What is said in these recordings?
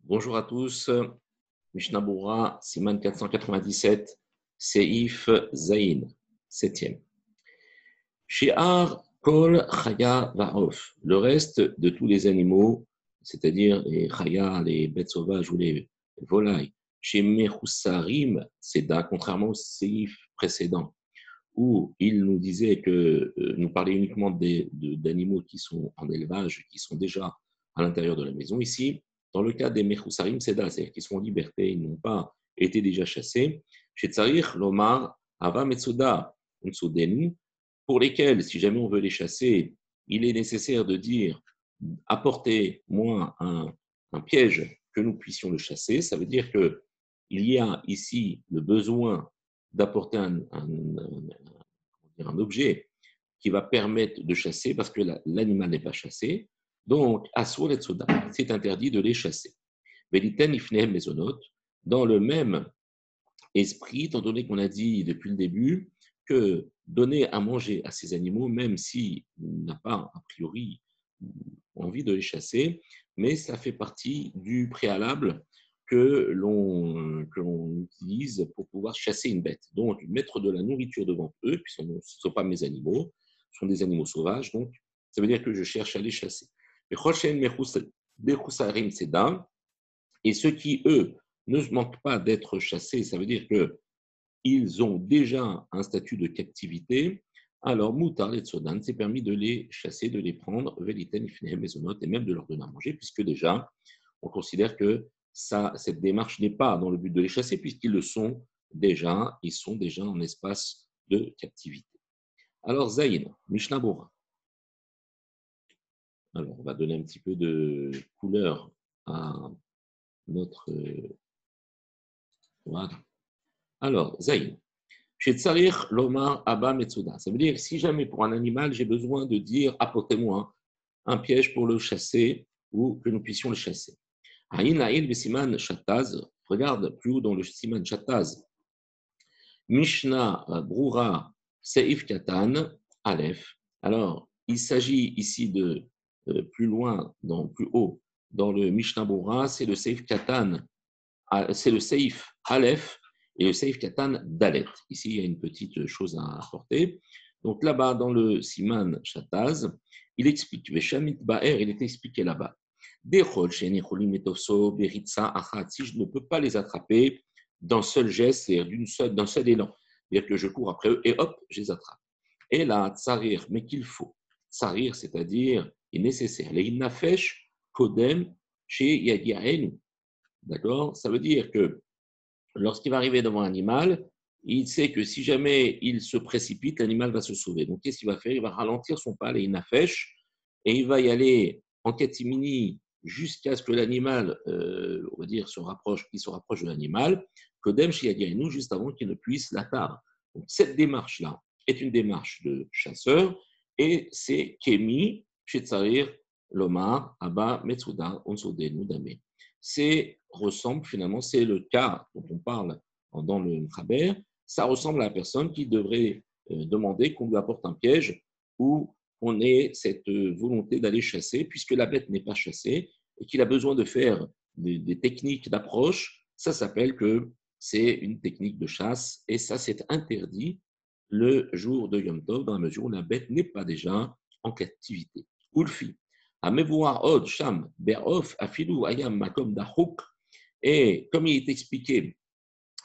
Bonjour à tous. Mishnah Berurah, Siman 497, Seif Zayin, 7e. She'ar Kol Chaya Va'of. Le reste de tous les animaux, c'est-à-dire les chaya, les bêtes sauvages ou les volailles, chez Mechussarim, Seda, contrairement au Seif précédent, où il nous disait que nous parlait uniquement d'animaux qui sont en élevage, qui sont déjà à l'intérieur de la maison. Ici, dans le cas des Mechusarim Seda, c'est-à-dire qui sont en liberté, ils n'ont pas été déjà chassés, chez Tsarir, Lomar, Ava Metsuda, Unsudenu, pour lesquels, si jamais on veut les chasser, il est nécessaire de dire apportez-moi un piège que nous puissions le chasser. Ça veut dire qu'il y a ici le besoin d'apporter un objet qui va permettre de chasser parce que l'animal n'est pas chassé. Donc, Asur et Tsoda, c'est interdit de les chasser. Veliten ifnehem mezonot, dans le même esprit, étant donné qu'on a dit depuis le début que donner à manger à ces animaux, même s'il n'a pas a priori envie de les chasser, mais ça fait partie du préalable que l'on utilise pour pouvoir chasser une bête. Donc, mettre de la nourriture devant eux, puisque ce ne sont pas mes animaux, ce sont des animaux sauvages, donc ça veut dire que je cherche à les chasser. Et ceux qui, eux, ne manquent pas d'être chassés, ça veut dire qu'ils ont déjà un statut de captivité, alors Moutar et Tsodan, c'est permis de les chasser, de les prendre, Veliten, Ifnehem, Mesonot, et même de leur donner à manger, puisque déjà, on considère que cette démarche n'est pas dans le but de les chasser, puisqu'ils le sont déjà, ils sont déjà en espace de captivité. Alors, Zayn, Mishnah Berurah. Alors, on va donner un petit peu de couleur à notre. Voilà. Alors, Zayn. Chez Tsarir, Lomar, Abba, Metsuda. Ça veut dire que si jamais pour un animal, j'ai besoin de dire apportez-moi un piège pour le chasser ou que nous puissions le chasser. Aïn Aïl Besiman Shataz, regarde plus haut dans le Siman Shataz. Mishnah Berurah Seif Katan Aleph. Alors, il s'agit ici de plus loin, plus haut, dans le Mishnah Berurah, c'est le Seif Katan, c'est le Seif Aleph et le Seif Katan Dalet. Ici, il y a une petite chose à apporter. Donc là-bas, dans le Siman Shataz, il explique, Veshamit Ba'er, il est expliqué là-bas. Si je ne peux pas les attraper d'un seul geste, c'est-à-dire d'un seul élan, c'est-à-dire que je cours après eux et hop, je les attrape. Et là, tsarir, mais qu'il faut. Tsarir, c'est-à-dire, il est nécessaire. Les nafesh, kodem, chez Yadiaenu. D'accord? Ça veut dire que lorsqu'il va arriver devant un animal, il sait que si jamais il se précipite, l'animal va se sauver. Donc, qu'est-ce qu'il va faire? Il va ralentir son pas, les nafesh, et il va y aller en catimini jusqu'à ce que l'animal, on va dire, qu'il se rapproche de l'animal, kodem chez Yadiaenu, juste avant qu'il ne puisse l'atteindre. Donc, cette démarche-là est une démarche de chasseur, et c'est Kemi, chez Tsarir, Lomar, Abba, Metsuda, Onsodenu, Dame. Ressemble finalement, c'est le cas dont on parle dans le Khaber, ça ressemble à la personne qui devrait demander qu'on lui apporte un piège ou qu'on ait cette volonté d'aller chasser, puisque la bête n'est pas chassée et qu'il a besoin de faire des techniques d'approche. Ça s'appelle que c'est une technique de chasse et ça c'est interdit le jour de Yom Tov dans la mesure où la bête n'est pas déjà en captivité. Ulfi. Amevoar od sham berof afilu ayam makom dachouk. Et comme il est expliqué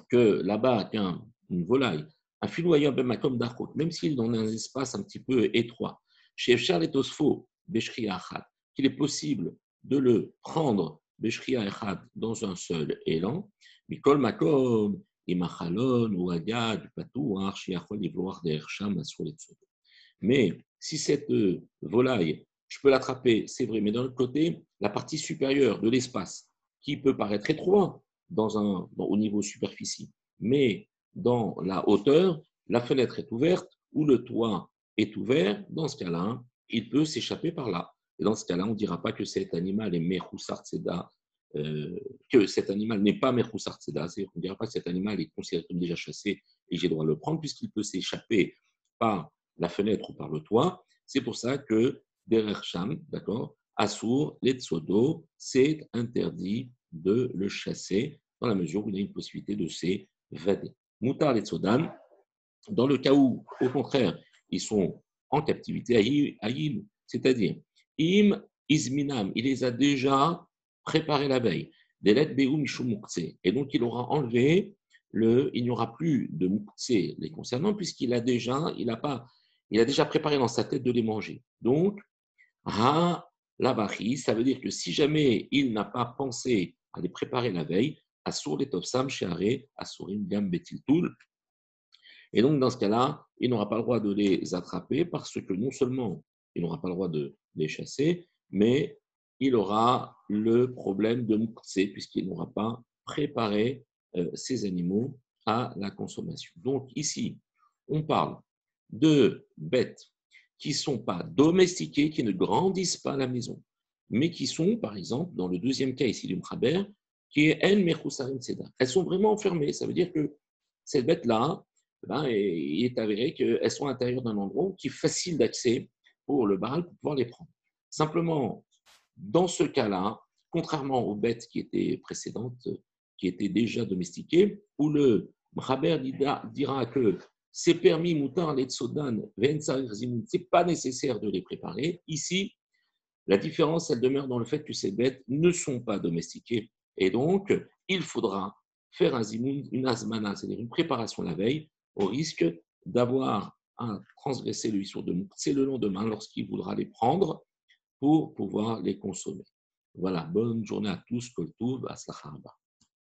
que là-bas, une volaille, un filou ayam makom dachouk, même s'il est dans un espace un petit peu étroit, chez Efshar et Tosfo, Beshria Achad, qu'il est possible de le prendre Beshria Achad dans un seul élan, Mikol Makom, Imachalon, ou Agad, du Patouar, Shiachol, Ivloar, Dersham, Asur et Tsoto. Mais si cette volaille, je peux l'attraper, c'est vrai, mais d'un autre côté, la partie supérieure de l'espace, qui peut paraître étroit au niveau superficie, mais dans la hauteur, la fenêtre est ouverte ou le toit est ouvert, dans ce cas-là, il peut s'échapper par là. Et dans ce cas-là, on ne dira pas que cet animal est Mechoussar Tseda, que cet animal n'est pas Mechoussar Tseda, c'est-à-dire qu'on ne dira pas que cet animal est considéré comme déjà chassé et j'ai le droit de le prendre, puisqu'il peut s'échapper par la fenêtre ou par le toit. C'est pour ça que Derer Sham, d'accord, Assour, les Tsodo, c'est interdit de le chasser dans la mesure où il a une possibilité de s'évader. Moutar les Tsodan, dans le cas où, au contraire, ils sont en captivité, Aïm, c'est-à-dire, Im Izminam, il les a déjà préparés la veille. Delet Beou Mishum Mukhtse. Et donc, il aura enlevé il n'y aura plus de Mukhtse les concernant, puisqu'il a déjà, il a déjà préparé dans sa tête de les manger. Donc, Ha Labachi, ça veut dire que si jamais il n'a pas pensé à les préparer la veille, Assour les Topsam, Sheare, Assourim Gam Betiltul, et donc, dans ce cas-là, il n'aura pas le droit de les attraper parce que non seulement il n'aura pas le droit de les chasser, mais il aura le problème de Mukhtse puisqu'il n'aura pas préparé ces animaux à la consommation. Donc, ici, on parle de bêtes qui ne sont pas domestiquées, qui ne grandissent pas à la maison, mais qui sont, par exemple, dans le deuxième cas ici du Mkhaber, qui est En Mechusarim Seda. Elles sont vraiment enfermées. Ça veut dire que cette bête-là, il est avéré qu'elles sont à l'intérieur d'un endroit qui est facile d'accès pour le Baal pour pouvoir les prendre. Simplement, dans ce cas-là, contrairement aux bêtes qui étaient précédentes, qui étaient déjà domestiquées, où le Mchaber dira que c'est permis, moutar, les tsodan, c'est pas nécessaire de les préparer. Ici, la différence, elle demeure dans le fait que ces bêtes ne sont pas domestiquées. Et donc, il faudra faire un zimoun, une azmana, c'est-à-dire une préparation la veille, au risque d'avoir à transgresser le issur de Moukhtse. C'est le lendemain lorsqu'il voudra les prendre pour pouvoir les consommer. Voilà, bonne journée à tous, Kol Tov, Aslacharba.